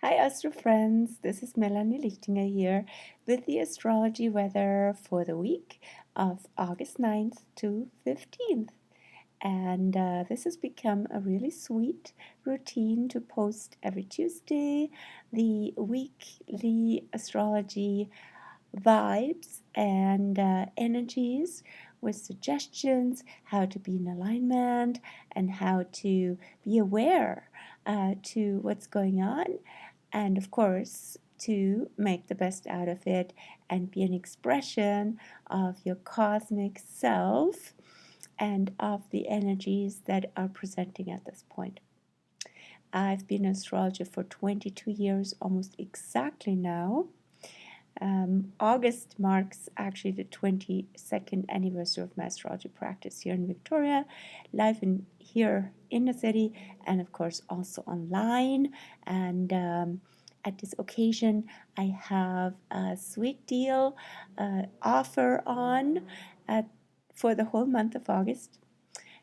Hi Astro friends, this is Melanie Lichtinger here with the astrology weather for the week of August 9th to 15th. And this has become a really sweet routine to post every Tuesday the weekly astrology vibes and energies with suggestions how to be in alignment and how to be aware to what's going on, and of course to make the best out of it and be an expression of your cosmic self and of the energies that are presenting at this point. I've been an astrologer for 22 years, almost exactly now. August marks actually the 22nd anniversary of my astrology practice here in Victoria, live here in the city, and of course also online. And at this occasion, I have a sweet deal offer on for the whole month of August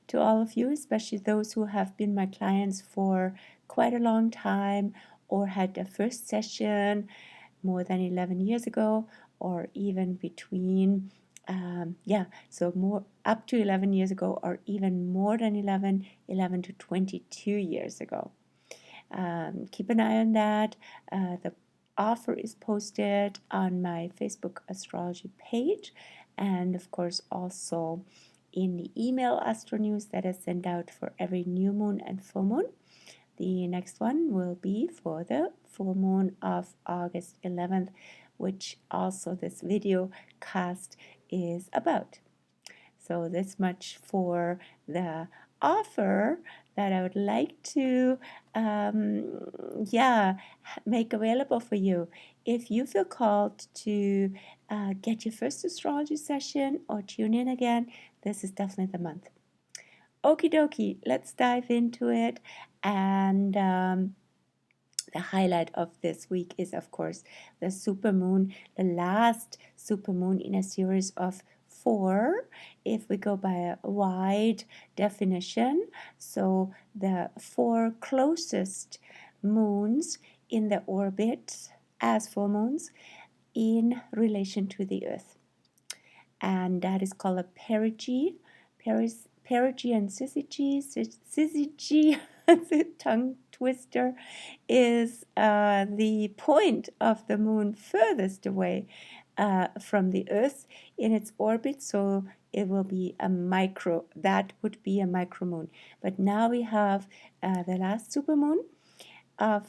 to all of you, especially those who have been my clients for quite a long time or had their first session more than 11 years ago, or even between so more up to 11 years ago, or even more than 11 to 22 years ago. Keep an eye on that. The offer is posted on my Facebook astrology page, and of course also in the email Astro News that is sent out for every new moon and full moon. The next one will be for the full moon of August 11th, which also this video cast is about. So this much for the offer that I would like to make available for you. If you feel called to get your first astrology session or tune in again, this is definitely the month. Okie dokie, let's dive into it. And the highlight of this week is, of course, the supermoon, the last supermoon in a series of 4, if we go by a wide definition. So the 4 closest moons in the orbit as full moons in relation to the Earth. And that is called a perigee. Perigee and syzygy, the tongue twister, is the point of the moon furthest away from the Earth in its orbit, so it will be a micro, that would be a micromoon. But now we have the last supermoon of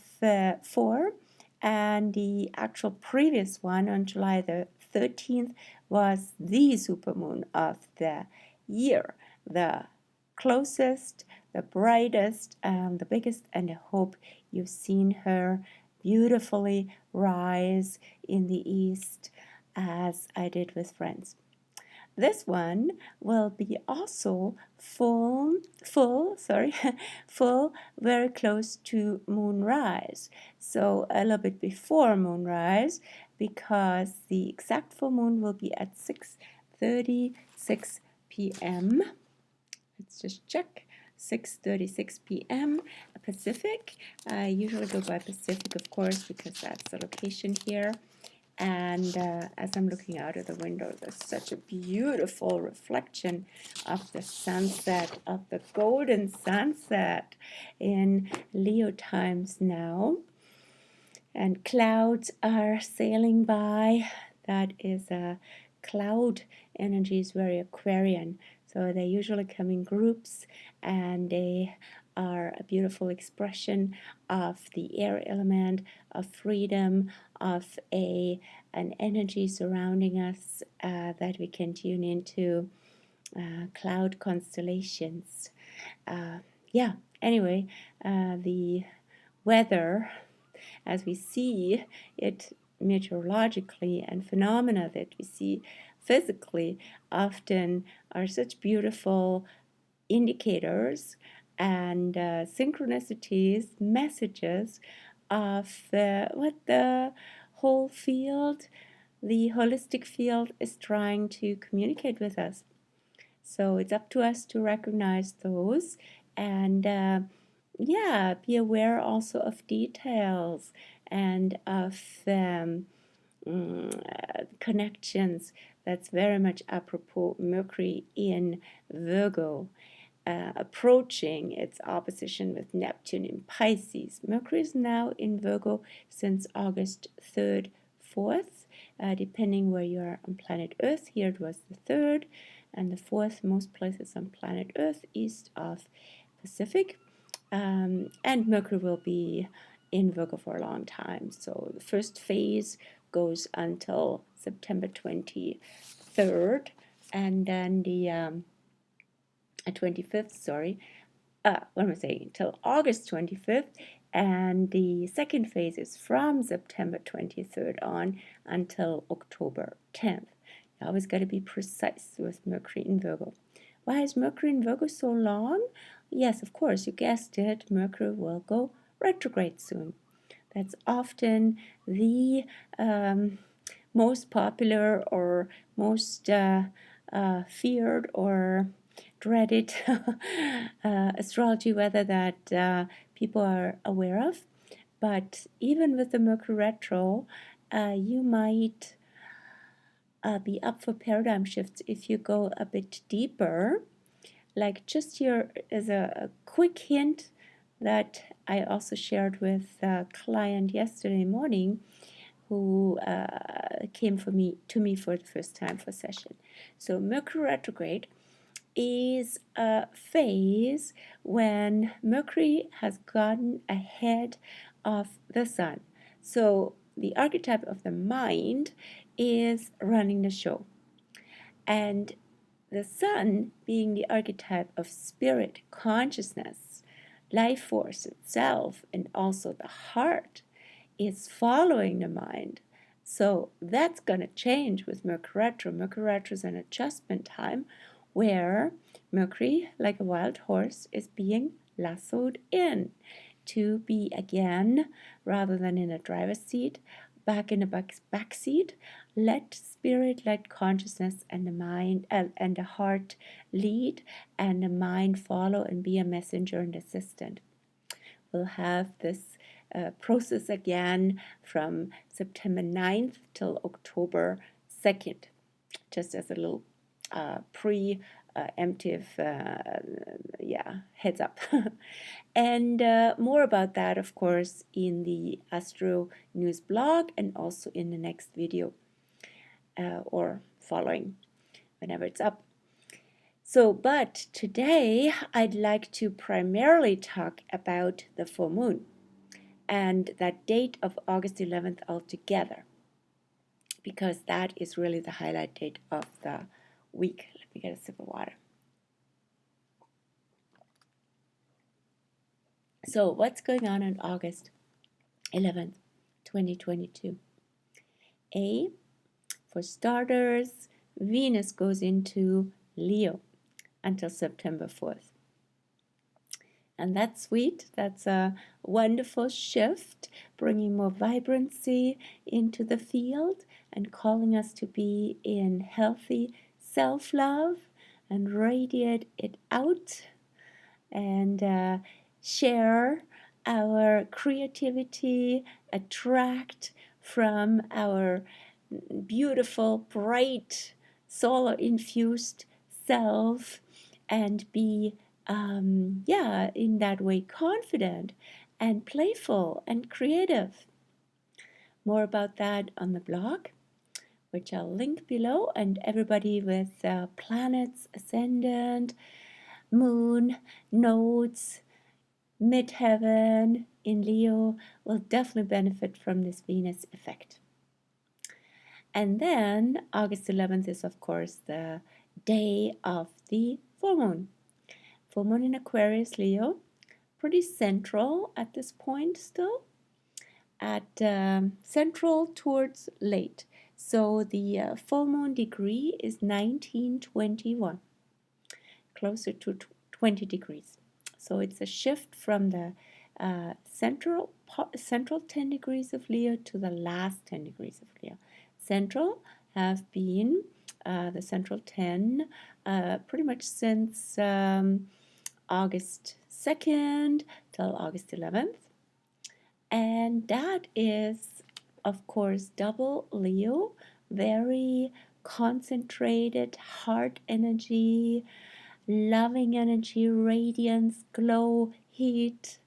4, and the actual previous one on July the 13th was the supermoon of the year, the closest, the brightest, the biggest, and I hope you've seen her beautifully rise in the east as I did with friends. This one will be also full, very close to moonrise. So a little bit before moonrise, because the exact full moon will be at 6:36 p.m. Let's just check. 6:36 p.m. Pacific. I usually go by Pacific, of course, because that's the location here. And as I'm looking out of the window, there's such a beautiful reflection of the sunset, of the golden sunset in Leo times now. And clouds are sailing by. That is a cloud energy, is very Aquarian. So they usually come in groups, and they are a beautiful expression of the air element, of freedom, of an energy surrounding us that we can tune into cloud constellations. Anyway, the weather, as we see it meteorologically, and phenomena that we see physically, often are such beautiful indicators and synchronicities, messages of what the whole field, the holistic field, is trying to communicate with us. So it's up to us to recognize those and be aware also of details and of connections. That's very much apropos Mercury in Virgo, approaching its opposition with Neptune in Pisces. Mercury is now in Virgo since August 3rd, 4th, depending where you are on planet Earth. Here it was the 3rd, and the 4th, most places on planet Earth, east of Pacific. And Mercury will be in Virgo for a long time. So the first phase goes until September 23rd, and then the 25th, sorry, what am I saying, until August 25th, and the second phase is from September 23rd on until October 10th. You always got to be precise with Mercury in Virgo. Why is Mercury in Virgo so long? Yes, of course, you guessed it, Mercury will go retrograde soon. That's often the most popular or most feared or dreaded astrology weather that people are aware of. But even with the Mercury retro, you might be up for paradigm shifts if you go a bit deeper. Like, just here is a quick hint that I also shared with a client yesterday morning who came to me for the first time for session. So Mercury retrograde is a phase when Mercury has gotten ahead of the Sun. So the archetype of the mind is running the show. And the Sun, being the archetype of spirit, consciousness, life force itself, and also the heart, is following the mind. So that's going to change with Mercury retro. Mercury retro is an adjustment time where Mercury, like a wild horse, is being lassoed in to be again, rather than in a driver's seat, back in the back seat. Let spirit, let consciousness and the mind and the heart lead, and the mind follow and be a messenger and assistant. We'll have this process again from September 9th till October 2nd, just as a little preemptive heads up. And more about that, of course, in the Astro News blog and also in the next video or following whenever it's up. So, but today I'd like to primarily talk about the full moon and that date of August 11th altogether, because that is really the highlight date of the week. Let me get a sip of water. So what's going on August 11th, 2022? For starters, Venus goes into Leo until September 4th. And that's sweet. That's a wonderful shift, bringing more vibrancy into the field and calling us to be in healthy self-love and radiate it out and share our creativity, attract from our beautiful, bright, solar-infused self, and be in that way confident and playful and creative. More about that on the blog, which I'll link below, and everybody with planets, ascendant, moon, nodes, midheaven in Leo will definitely benefit from this Venus effect. And then August 11th is, of course, the day of the full moon. Full moon in Aquarius, Leo, pretty central at this point still, at central towards late. So the full moon degree is 1921, closer to 20 degrees. So it's a shift from the central 10 degrees of Leo to the last 10 degrees of Leo. Central have been the central 10 pretty much since August 2nd till August 11th. And that is, of course, double Leo, very concentrated heart energy, loving energy, radiance, glow, heat,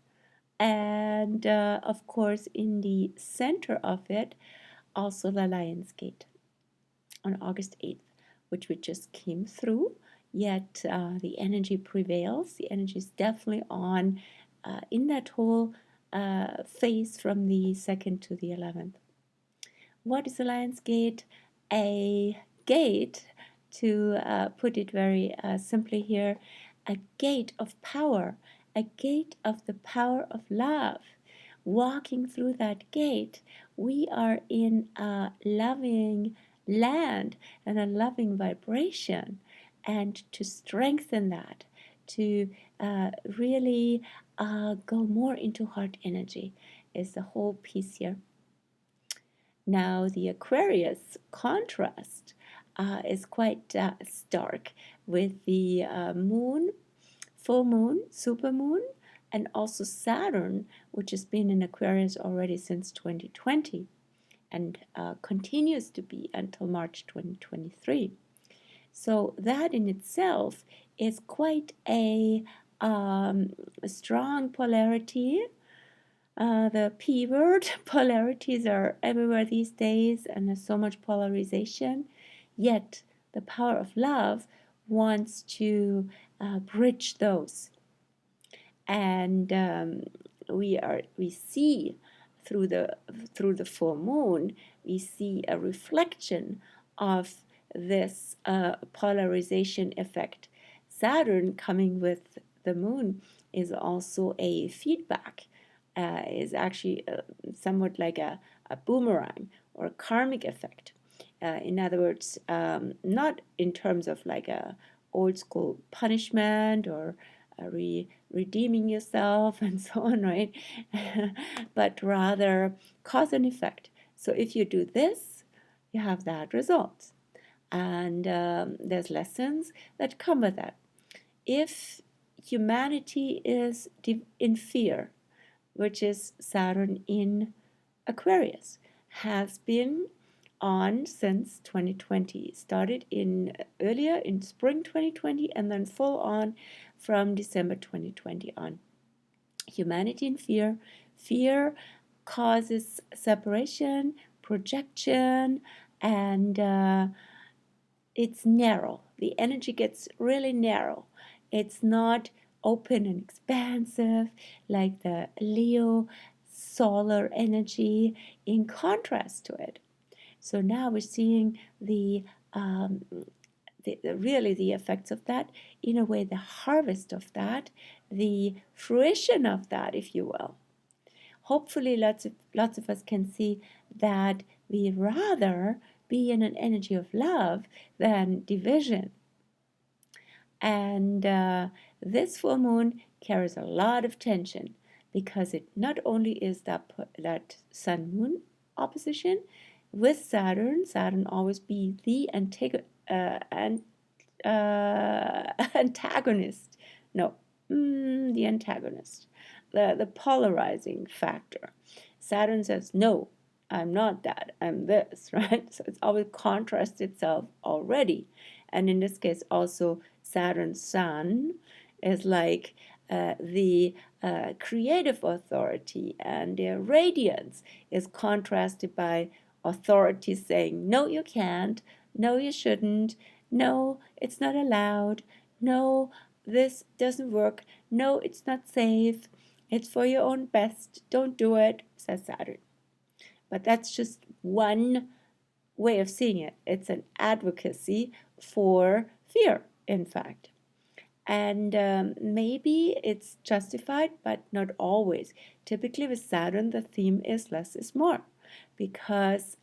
and of course, in the center of it, also the Lion's Gate on August 8th, which we just came through. Yet the energy prevails. The energy is definitely on in that whole phase from the 2nd to the 11th. What is the Lion's Gate? A gate, to put it very simply here, a gate of power, a gate of the power of love. Walking through that gate, we are in a loving land and a loving vibration. And to strengthen that, to really go more into heart energy is the whole piece here. Now, the Aquarius contrast is quite stark with the moon, full moon, supermoon, and also Saturn, which has been in Aquarius already since 2020 and continues to be until March 2023. So that in itself is quite a strong polarity. The P word, polarities are everywhere these days, and there's so much polarization. Yet the power of love wants to bridge those, and we see through the full moon, we see a reflection of this polarization effect. Saturn coming with the moon is also a feedback. Is actually somewhat like a boomerang or a karmic effect. In other words, not in terms of like a old school punishment or redeeming yourself and so on, right? But rather cause and effect. So if you do this, you have that result. And there's lessons that come with that. If humanity is in fear, which is Saturn in Aquarius, has been on since 2020. Started earlier in spring 2020 and then full on from December 2020 on. Humanity in fear. Fear causes separation, projection, and it's narrow. The energy gets really narrow. It's not open and expansive like the Leo solar energy, in contrast to it. So now we're seeing really the effects of that, in a way the harvest of that, the fruition of that, if you will. Hopefully lots of us can see that we rather be in an energy of love than division. And this full moon carries a lot of tension, because it not only is that sun-moon opposition with Saturn. Saturn always be the antagonist. No, the antagonist, the polarizing factor. Saturn says, no, I'm not that, I'm this, right? So it's always contrasts itself already. And in this case, also Saturn's sun is like the creative authority, and their radiance is contrasted by authority saying, no, you can't, no, you shouldn't, no, it's not allowed, no, this doesn't work, no, it's not safe, it's for your own best, don't do it, says Saturn. But that's just one way of seeing it. It's an advocacy for fear, in fact. And maybe it's justified, but not always. Typically with Saturn, the theme is less is more, because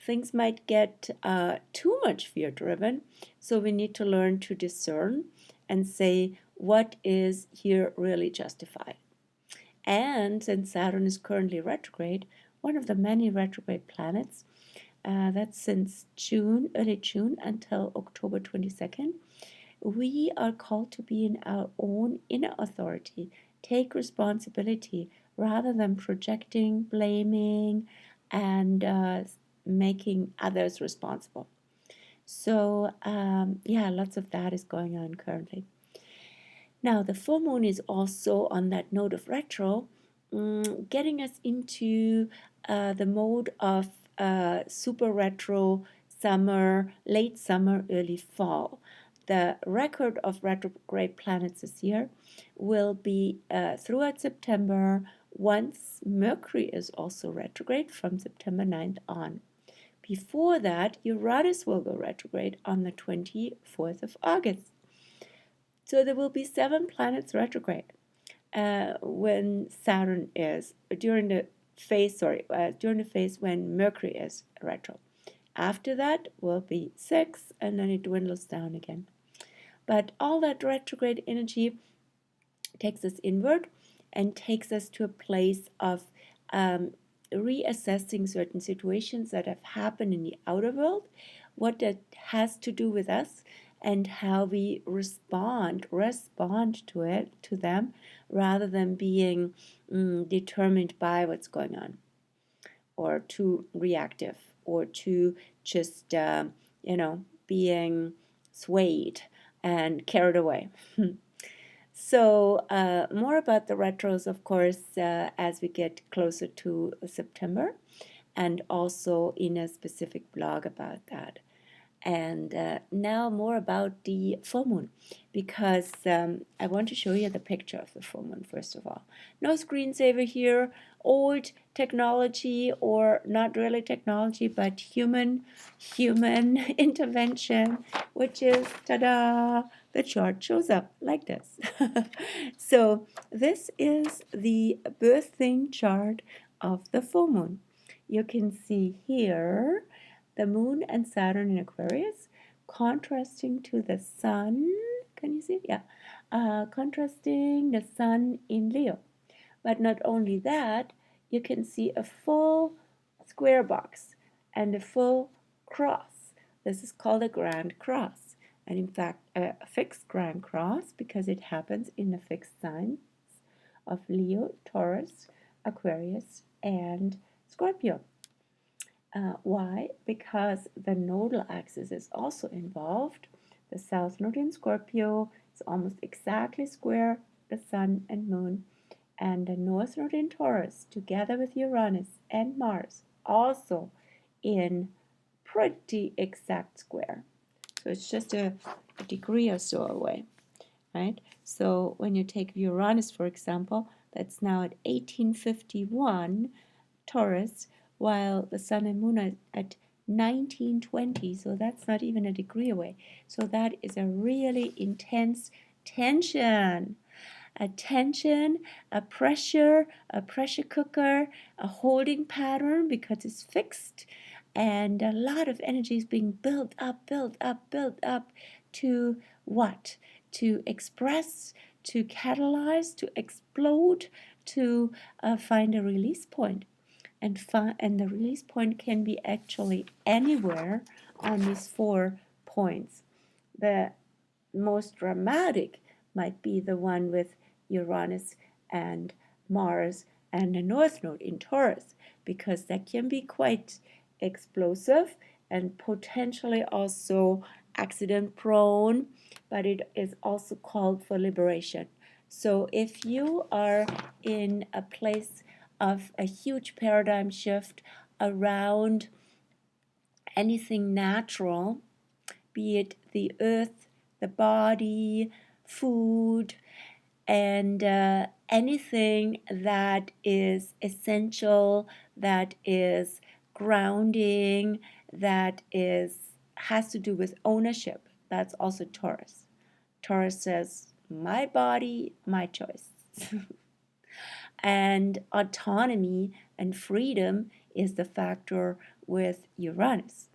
things might get too much fear driven. So we need to learn to discern and say what is here really justified. And since Saturn is currently retrograde, one of the many retrograde planets, that's since early June until October 22nd, we are called to be in our own inner authority, take responsibility rather than projecting, blaming, and making others responsible. So yeah, lots of that is going on currently. Now the full moon is also on that note of retro, getting us into the mode of super retro summer, late summer, early fall. The record of retrograde planets this year will be throughout September, once Mercury is also retrograde from September 9th on. Before that, Uranus will go retrograde on the 24th of August. So there will be 7 planets retrograde when Saturn is during the phase. During the phase when Mercury is retro. After that will be 6, and then it dwindles down again. But all that retrograde energy takes us inward and takes us to a place of reassessing certain situations that have happened in the outer world, what that has to do with us, and how we respond to them, rather than being determined by what's going on, or too reactive, or too just being swayed and carried away. So more about the retros, of course, as we get closer to September, and also in a specific blog about that. And now more about the full moon, because I want to show you the picture of the full moon first of all. No screensaver here, old technology, or not really technology, but human intervention, which is, ta-da, the chart shows up like this. So this is the birthing chart of the full moon. You can see here the moon and Saturn in Aquarius, contrasting to the sun. Can you see? Yeah. Contrasting the sun in Leo. But not only that, you can see a full square box and a full cross. This is called a grand cross. And in fact, a fixed grand cross, because it happens in the fixed signs of Leo, Taurus, Aquarius, and Scorpio. Why? Because the nodal axis is also involved. The south node in Scorpio is almost exactly square the sun and moon, and the north node in Taurus, together with Uranus and Mars, also in pretty exact square. So it's just a degree or so away, right? So when you take Uranus, for example, that's now at 1851 Taurus, while the sun and moon are at 1920, so that's not even a degree away. So that is a really intense tension. A tension, a pressure cooker, a holding pattern, because it's fixed, and a lot of energy is being built up to what? To express, to catalyze, to explode, to find a release point. And the release point can be actually anywhere on these 4 points. The most dramatic might be the one with Uranus and Mars and the North Node in Taurus, because that can be quite explosive and potentially also accident prone, but it is also called for liberation. So if you are in a place of a huge paradigm shift around anything natural, be it the earth, the body, food, and anything that is essential, that is grounding, that has to do with ownership. That's also Taurus. Taurus says, my body, my choice. And autonomy and freedom is the factor with Uranus.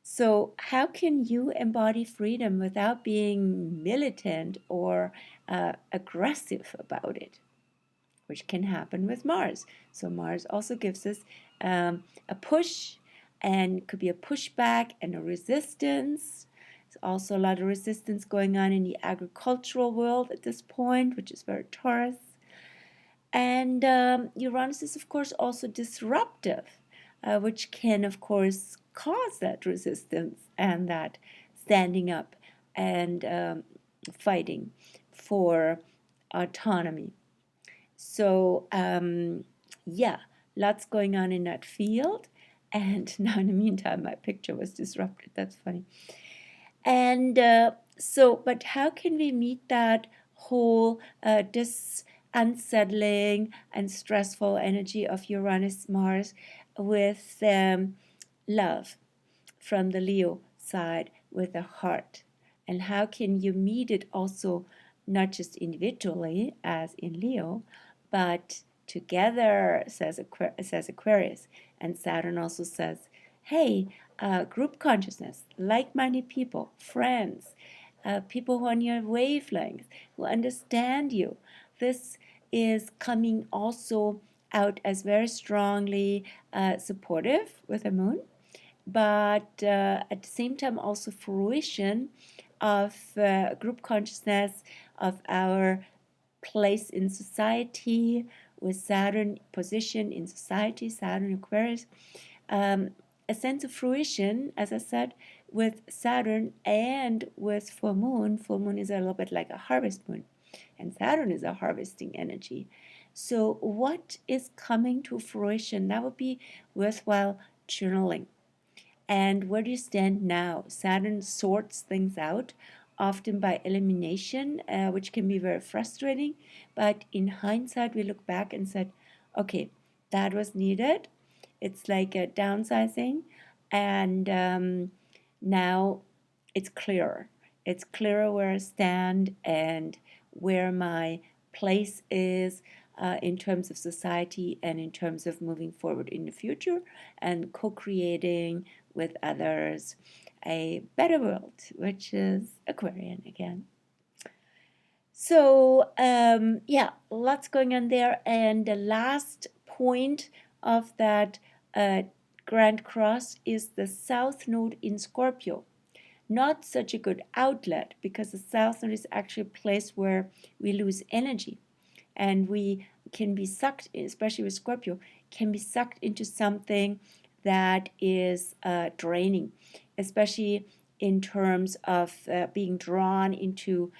So how can you embody freedom without being militant or aggressive about it? Which can happen with Mars. So Mars also gives us a push, and could be a pushback and a resistance. There's also a lot of resistance going on in the agricultural world at this point, which is very Taurus. And Uranus is, of course, also disruptive, which can, of course, cause that resistance and that standing up and fighting for autonomy. So, yeah, lots going on in that field. And now, in the meantime, my picture was disrupted. That's funny. And but how can we meet that whole unsettling and stressful energy of Uranus Mars with love from the Leo side, with a heart? And how can you meet it also, not just individually as in Leo, but together, says Aquarius. And Saturn also says, hey, group consciousness, like-minded people, friends, people who are on your wavelength, who understand you. This is coming also out as very strongly supportive with the moon, but at the same time also fruition of group consciousness, of our place in society with Saturn position in society, Saturn Aquarius, a sense of fruition, as I said, with Saturn and with full moon. Full moon is a little bit like a harvest moon, and Saturn is a harvesting energy. So what is coming to fruition? That would be worthwhile journaling. And where do you stand now? Saturn sorts things out, often by elimination, which can be very frustrating. But in hindsight, we look back and said, okay, that was needed. It's like a downsizing. And now it's clearer. It's clearer where I stand and where my place is in terms of society and in terms of moving forward in the future and co-creating with others a better world, which is Aquarian again. So yeah, lots going on there. And the last point of that Grand Cross is the South Node in Scorpio. Not such a good outlet, because the South Node is actually a place where we lose energy and we can be sucked, especially with Scorpio, can be sucked into something that is draining, especially in terms of being drawn into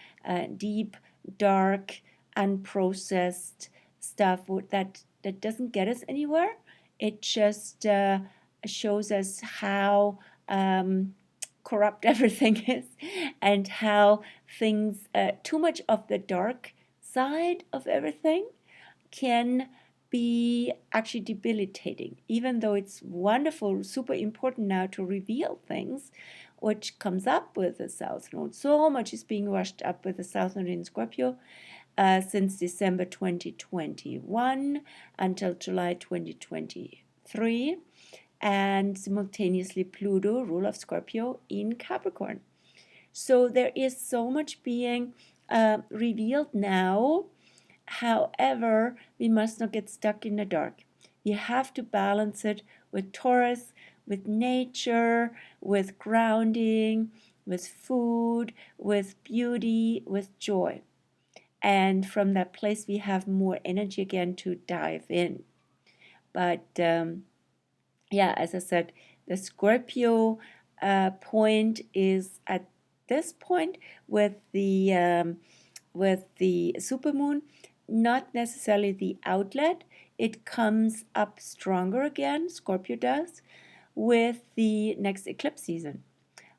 deep, dark, unprocessed stuff that doesn't get us anywhere. It just shows us how corrupt everything is, and how things, too much of the dark side of everything can be actually debilitating, even though it's wonderful, super important now to reveal things, which comes up with the South Node. So much is being rushed up with the South Node in Scorpio since December 2021 until July 2023, and simultaneously Pluto, rule of Scorpio, in Capricorn. So there is so much being revealed now. However, we must not get stuck in the dark. You have to balance it with Taurus, with nature, with grounding, with food, with beauty, with joy. And from that place, we have more energy again to dive in. But yeah, as I said, the Scorpio point is at this point with the supermoon, not necessarily the outlet. It comes up stronger again, Scorpio does, with the next eclipse season,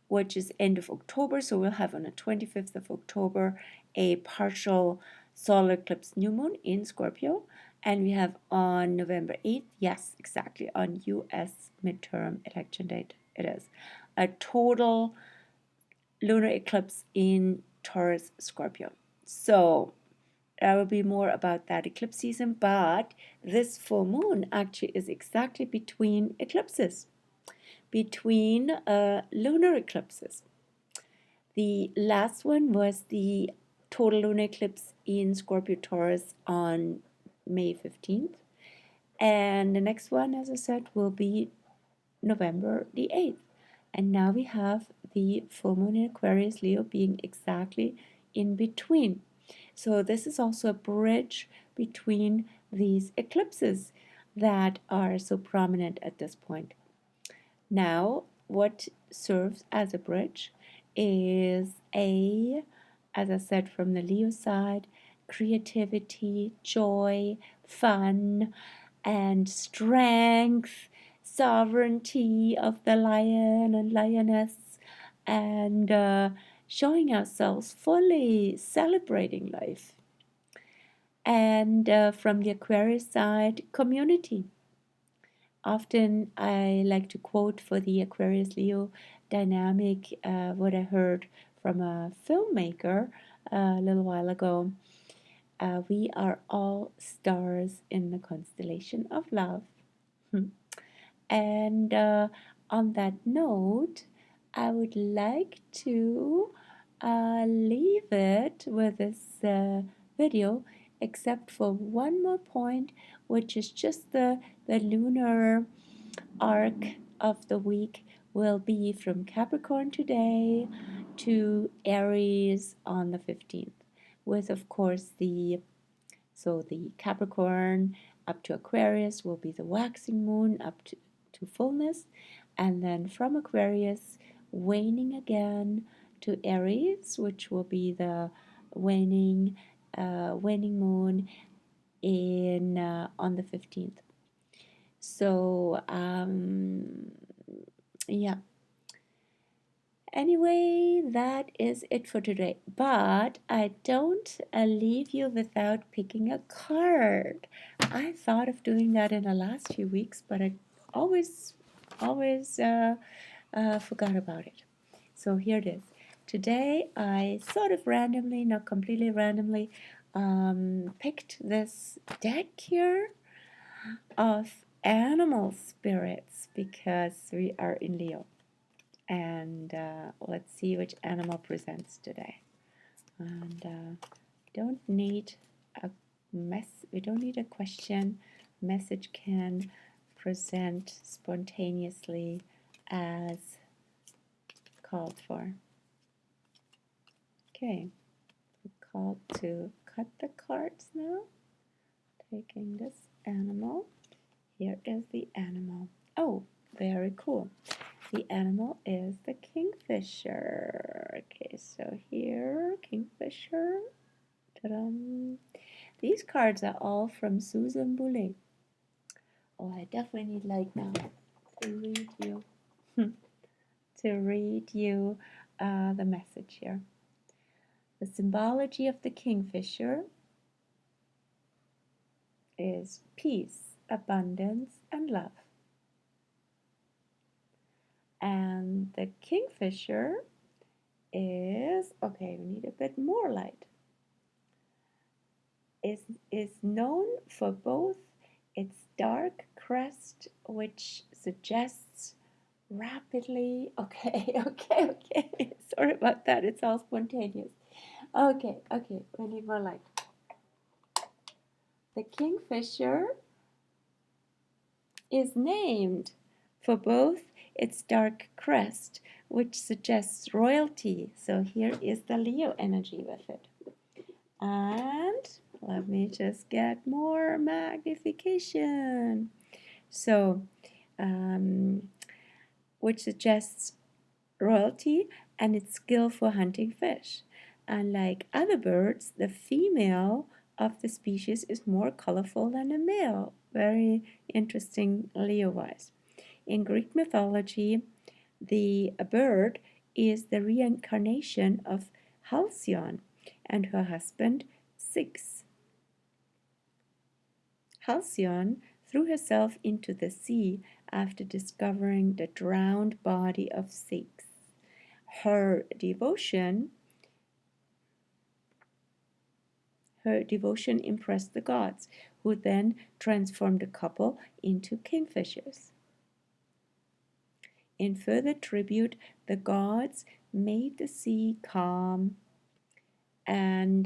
which is end of October. So we'll have on the 25th of October a partial solar eclipse new moon in Scorpio. And we have on November 8th, yes, exactly, on US midterm election date, it is a total lunar eclipse in Taurus Scorpio. So there will be more about that eclipse season, but this full moon actually is exactly between eclipses, between lunar eclipses. The last one was the total lunar eclipse in Scorpio Taurus on May 15th. And the next one, as I said, will be November the 8th. And now we have the full moon in Aquarius Leo being exactly in between. So this is also a bridge between these eclipses that are so prominent at this point. Now, what serves as a bridge is as I said, from the Leo side, creativity, joy, fun, and strength, sovereignty of the lion and lioness, and showing ourselves fully, celebrating life. And from the Aquarius side, community. Often I like to quote for the Aquarius Leo dynamic what I heard from a filmmaker a little while ago. We are all stars in the constellation of love. And on that note, I would like to leave it with this video, except for one more point, which is just the lunar arc of the week will be from Capricorn today to Aries on the 15th, with of course the Capricorn up to Aquarius will be the waxing moon up to fullness, and then from Aquarius waning again to Aries, which will be the waning moon in on the 15th. So yeah. Anyway, that is it for today. But I don't leave you without picking a card. I thought of doing that in the last few weeks, but I always forgot about it. So here it is. Today I sort of randomly, not completely randomly, picked this deck here of animal spirits because we are in Leo. And let's see which animal presents today. And don't need a we don't need a question. Message can present spontaneously as called for. Okay, we're called to cut the cards now. Taking this animal. Here is the animal. Oh, very cool. The animal is the kingfisher. Okay, so here, kingfisher. Ta-dum. These cards are all from Susan Boulay. Oh, I definitely need light now to read you. The message here. The symbology of the kingfisher is peace, abundance, and love. And the kingfisher is, okay, we need a bit more light, is known for both its dark crest, which suggests rapidly, okay, sorry about that, it's all spontaneous. Okay, we need more light. The kingfisher is named for both its dark crest, which suggests royalty. So here is the Leo energy with it. And let me just get more magnification. So, which suggests royalty and its skill for hunting fish. Unlike other birds, the female of the species is more colorful than the male. Very interesting Leo-wise. In Greek mythology, the bird is the reincarnation of Halcyon and her husband Styx. Halcyon threw herself into the sea after discovering the drowned body of Styx. Her devotion impressed the gods, who then transformed the couple into kingfishers. In further tribute, the gods made the sea calm and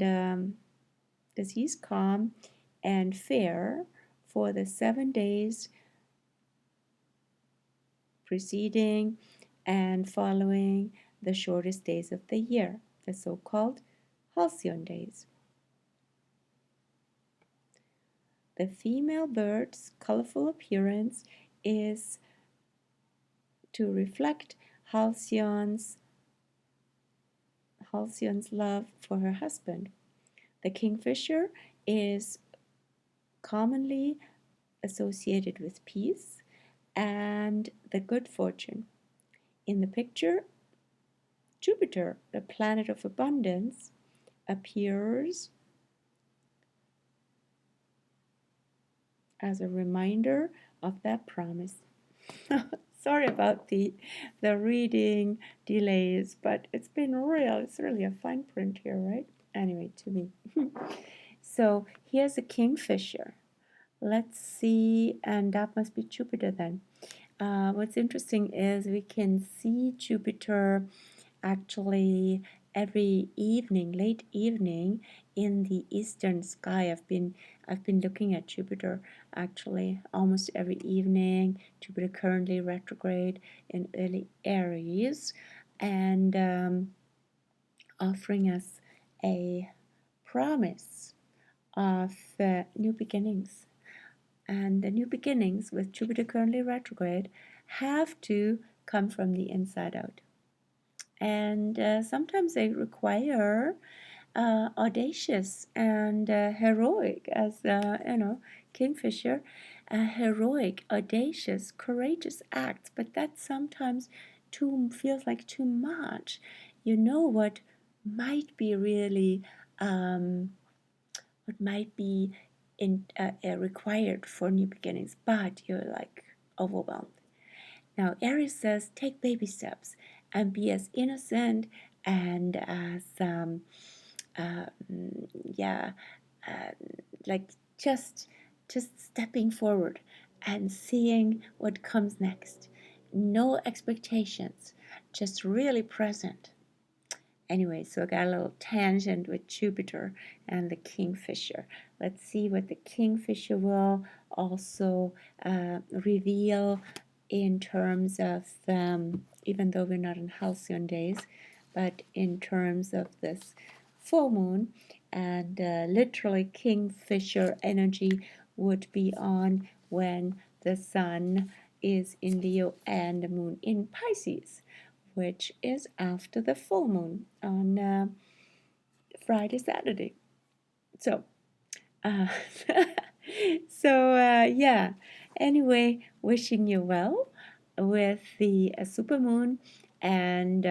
fair for the 7 days preceding and following the shortest days of the year, the so-called halcyon days. The female bird's colorful appearance is to reflect Halcyon's love for her husband. The kingfisher is commonly associated with peace and the good fortune. In the picture, Jupiter, the planet of abundance, appears as a reminder of that promise. Sorry about the reading delays, but it's really a fine print here, right? Anyway, to me. So here's a kingfisher. Let's see, and that must be Jupiter then. What's interesting is we can see Jupiter actually every evening, late evening, in the eastern sky. I've been looking at Jupiter actually almost every evening. Jupiter currently retrograde in early Aries, and offering us a promise of new beginnings. And the new beginnings with Jupiter currently retrograde have to come from the inside out. And sometimes they require audacious and heroic, as Kingfisher, heroic, audacious, courageous acts. But that sometimes feels like too much. You know what might be really required for new beginnings, but you're like overwhelmed. Now, Aries says, take baby steps and be as innocent and as, like just stepping forward and seeing what comes next. No expectations, just really present. Anyway, so I got a little tangent with Jupiter and the Kingfisher. Let's see what the Kingfisher will also reveal in terms of, even though we're not in halcyon days, but in terms of this full moon. And literally Kingfisher energy would be on when the sun is in Leo and the moon in Pisces, which is after the full moon on Friday, Saturday. So, yeah. Anyway, wishing you well with the supermoon, and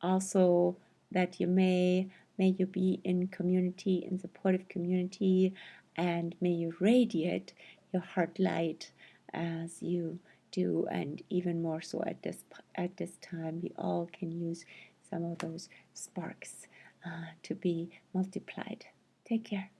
also that may you be in community, in supportive community, and may you radiate your heart light as you do, and even more so at this time. We all can use some of those sparks to be multiplied. Take care.